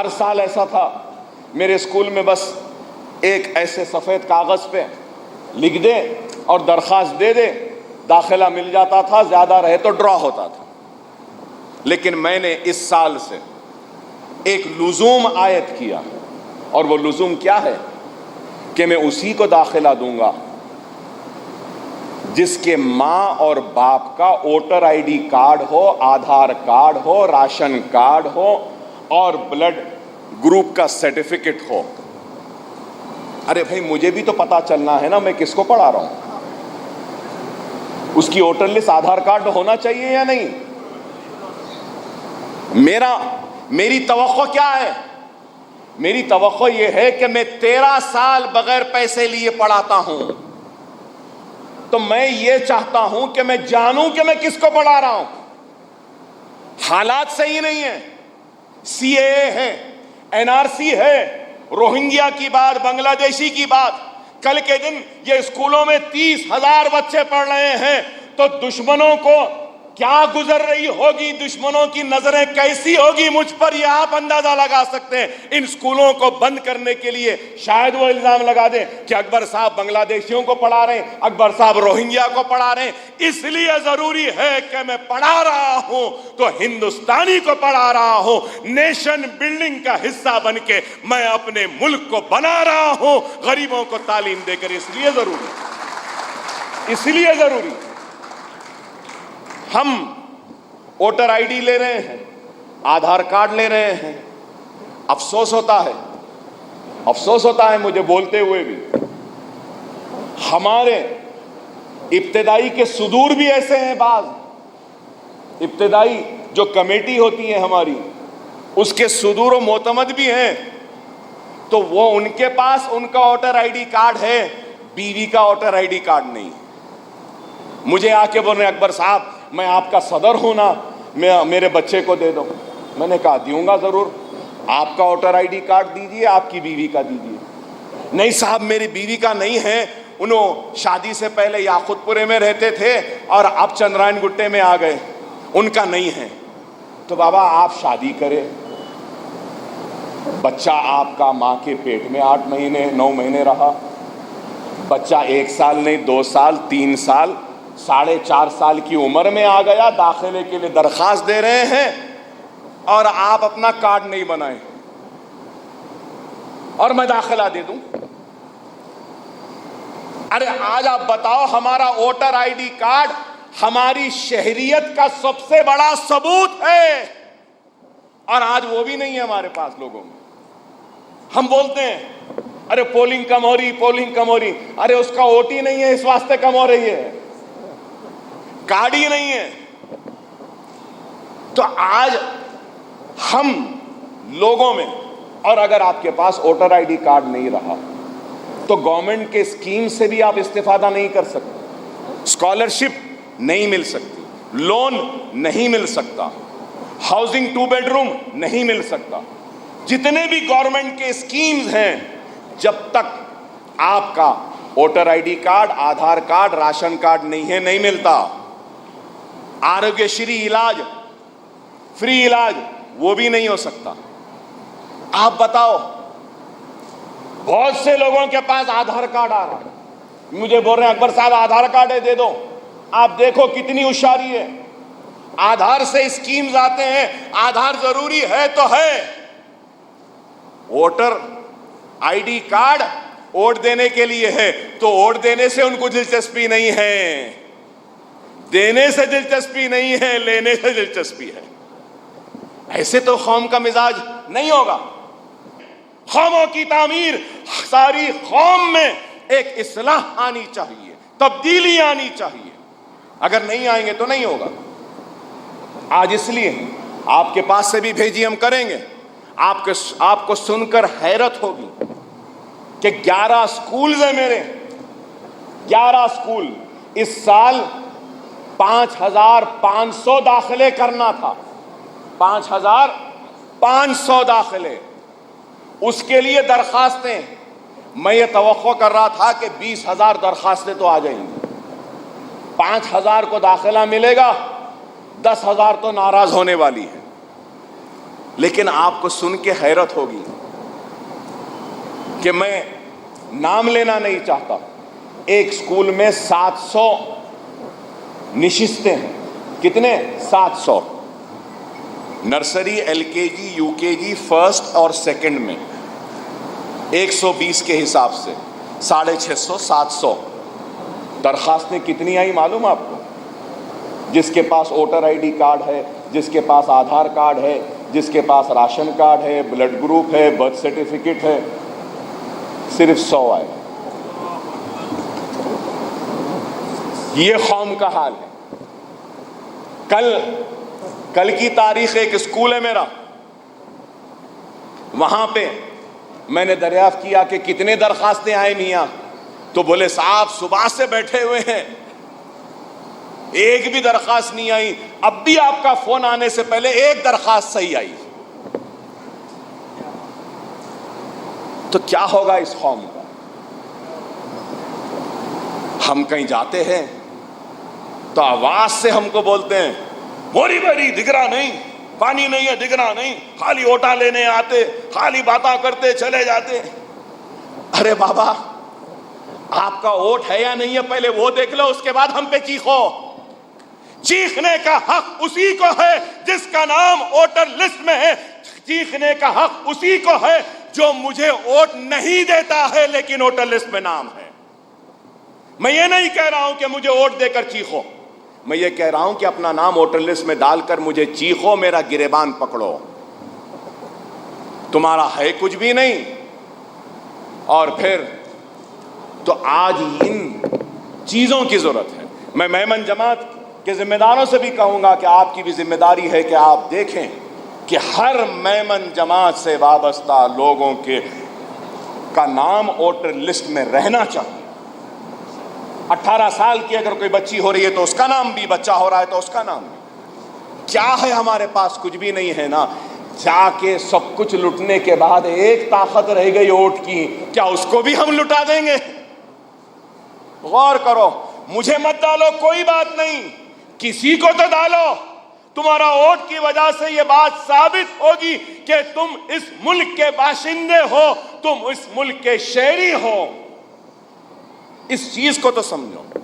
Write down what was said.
हर साल ऐसा था, मेरे स्कूल में बस एक ऐसे सफ़ेद कागज़ पे लिख दे और दरख्वास्त दे दे, दाखिला मिल जाता था, ज़्यादा रहे तो ड्रॉ होता था। लेकिन मैंने इस साल से एक लुज़ूम आयत किया, और वो लुज़ूम क्या है कि मैं उसी को दाखिला दूंगा जिसके माँ और बाप का वोटर आईडी कार्ड हो, आधार कार्ड हो, राशन कार्ड हो और ब्लड ग्रुप का सर्टिफिकेट हो। अरे भाई, मुझे भी तो पता चलना है ना मैं किसको पढ़ा रहा हूं। उसकी वोटर लिस्ट, आधार कार्ड होना चाहिए या नहीं? मेरी तवक्को क्या है? मेरी तवक्को यह है कि मैं 13 साल बगैर पैसे लिए पढ़ाता हूं, तो मैं ये चाहता हूं कि मैं जानूं कि मैं किसको पढ़ा रहा हूं। हालात सही नहीं है, सीएए है, एनआरसी है, रोहिंग्या की बात, बांग्लादेशी की बात। कल के दिन ये स्कूलों में 30,000 बच्चे पढ़ रहे हैं, तो दुश्मनों को क्या गुजर रही होगी, दुश्मनों की नजरें कैसी होगी मुझ पर, यह आप अंदाजा लगा सकते हैं। इन स्कूलों को बंद करने के लिए शायद वो इल्जाम लगा दें कि अकबर साहब बांग्लादेशियों को पढ़ा रहे हैं, अकबर साहब रोहिंग्या को पढ़ा रहे हैं। इसलिए जरूरी है कि मैं पढ़ा रहा हूं तो हिंदुस्तानी को पढ़ा रहा हूं, नेशन बिल्डिंग का हिस्सा बन के मैं अपने मुल्क को बना रहा हूं, गरीबों को तालीम देकर। इसलिए जरूरी हम वोटर आईडी ले रहे हैं, आधार कार्ड ले रहे हैं। अफसोस होता है मुझे बोलते हुए भी। हमारे इब्तिदाई के सुदूर भी ऐसे हैं, बाज इब्तिदाई जो कमेटी होती है हमारी, उसके सुदूर और मोतमद भी हैं, तो वो उनके पास उनका वोटर आईडी कार्ड है, बीवी का वोटर आईडी कार्ड नहीं। मुझे आके बोल रहे अकबर साहब मैं आपका सदर हूं ना, मेरे बच्चे को दे दो। मैंने कहा दूंगा जरूर, आपका वोटर आईडी कार्ड दीजिए, आपकी बीवी का दीजिए। नहीं साहब मेरी बीवी का नहीं है, उन्होंने शादी से पहले याकुतपुरे में रहते थे और अब चंद्रायन गुट्टे में आ गए, उनका नहीं है। तो बाबा आप शादी करें, बच्चा आपका माँ के पेट में 8 महीने 9 महीने रहा, बच्चा 1 साल नहीं 2 साल 3 साल 4.5 साल की उम्र में आ गया, दाखिले के लिए दरखास्त दे रहे हैं और आप अपना कार्ड नहीं बनाए और मैं दाखिला दे दूं। अरे आज आप बताओ, हमारा वोटर आईडी कार्ड हमारी शहरियत का सबसे बड़ा सबूत है, और आज वो भी नहीं है हमारे पास लोगों में। हम बोलते हैं अरे पोलिंग कम हो रही, अरे उसका वोट ही नहीं है, इस वास्ते कम हो रही है, कार्ड ही नहीं है। तो आज हम लोगों में, और अगर आपके पास वोटर आईडी कार्ड नहीं रहा तो गवर्नमेंट के स्कीम से भी आप इस्तेफादा नहीं कर सकते, स्कॉलरशिप नहीं मिल सकती, लोन नहीं मिल सकता, हाउसिंग 2 बेडरूम नहीं मिल सकता। जितने भी गवर्नमेंट के स्कीम्स हैं, जब तक आपका वोटर आईडी कार्ड, आधार कार्ड, राशन कार्ड नहीं है, नहीं मिलता। आरोग्यश्री इलाज, फ्री इलाज, वो भी नहीं हो सकता। आप बताओ, बहुत से लोगों के पास आधार कार्ड आ रहा है, मुझे बोल रहे हैं अकबर साहब आधार कार्ड है दे दो। आप देखो कितनी होशियारी है, आधार से स्कीम्स आते हैं, आधार जरूरी है तो है। वोटर आईडी कार्ड वोट देने के लिए है, तो वोट देने से उनको दिलचस्पी नहीं है, देने से दिलचस्पी नहीं है, लेने से दिलचस्पी है। ऐसे तो कौम का मिजाज नहीं होगा। कौमों की तामीर, सारी कौम में एक इस्लाह आनी चाहिए, तब्दीली आनी चाहिए। अगर नहीं आएंगे तो नहीं होगा। आज इसलिए आपके पास से भी भेजी हम करेंगे। आपको सुनकर हैरत होगी कि 11 स्कूल है मेरे, 11 स्कूल। इस साल 5,500 दाखिले करना था, 5,500 दाखिले। उसके लिए दरखास्तें, मैं ये तवक्को कर रहा था कि 20,000 दरखास्तें तो आ जाएंगी। 5,000 को दाखिला मिलेगा, 10,000 तो नाराज होने वाली है। लेकिन आपको सुन के हैरत होगी कि मैं नाम लेना नहीं चाहता, एक स्कूल में 700 निशिस्तें हैं। कितने? 700। नर्सरी, एलकेजी, यूकेजी, फर्स्ट और सेकंड में 120 के हिसाब से 650, 700 दरखास्तें कितनी आई मालूम आपको? जिसके पास वोटर आईडी कार्ड है, जिसके पास आधार कार्ड है, जिसके पास राशन कार्ड है, ब्लड ग्रुप है, बर्थ सर्टिफिकेट है, सिर्फ 100 आए। ये कौम का हाल है। कल की तारीख एक स्कूल है मेरा, वहां पे मैंने दरियाफ्त किया कि कितने दरखास्तें आए मियां, तो बोले साहब सुबह से बैठे हुए हैं, एक भी दरखास्त नहीं आई। अब भी आपका फोन आने से पहले एक दरखास्त सही आई। तो क्या होगा इस कौम का? हम कहीं जाते हैं तो आवाज से हमको बोलते हैं, मोरी बरी दिख रहा नहीं, पानी नहीं है दिख रहा नहीं, खाली ओटा लेने आते, खाली बातें करते चले जाते। अरे बाबा, आपका वोट है या नहीं है पहले वो देख लो, उसके बाद हम पे चीखो। चीखने का हक उसी को है जिसका नाम वोटर लिस्ट में है। चीखने का हक उसी को है जो मुझे वोट नहीं देता है लेकिन वोटर लिस्ट में नाम है। मैं ये नहीं कह रहा हूं कि मुझे वोट देकर चीखो, मैं ये कह रहा हूं कि अपना नाम वोटर लिस्ट में डालकर मुझे चीखो, मेरा गिरेबान पकड़ो। तुम्हारा है कुछ भी नहीं। और फिर तो आज इन चीजों की जरूरत है। मैं मेमन जमात के जिम्मेदारों से भी कहूंगा कि आपकी भी जिम्मेदारी है कि आप देखें कि हर मेमन जमात से वाबस्ता लोगों के का नाम वोटर लिस्ट में रहना चाहिए। 18 साल की अगर कोई बच्ची हो रही है तो उसका नाम भी, बच्चा हो रहा है तो उसका नाम भी। क्या है हमारे पास? कुछ भी नहीं है ना। जाके सब कुछ लुटने के बाद एक ताकत रह गई वोट की, क्या उसको भी हम लुटा देंगे? गौर करो, मुझे मत डालो कोई बात नहीं, किसी को तो डालो। तुम्हारा वोट की वजह से यह बात साबित होगी कि तुम इस मुल्क के बाशिंदे हो, तुम इस मुल्क के शहरी हो। इस चीज को तो समझो।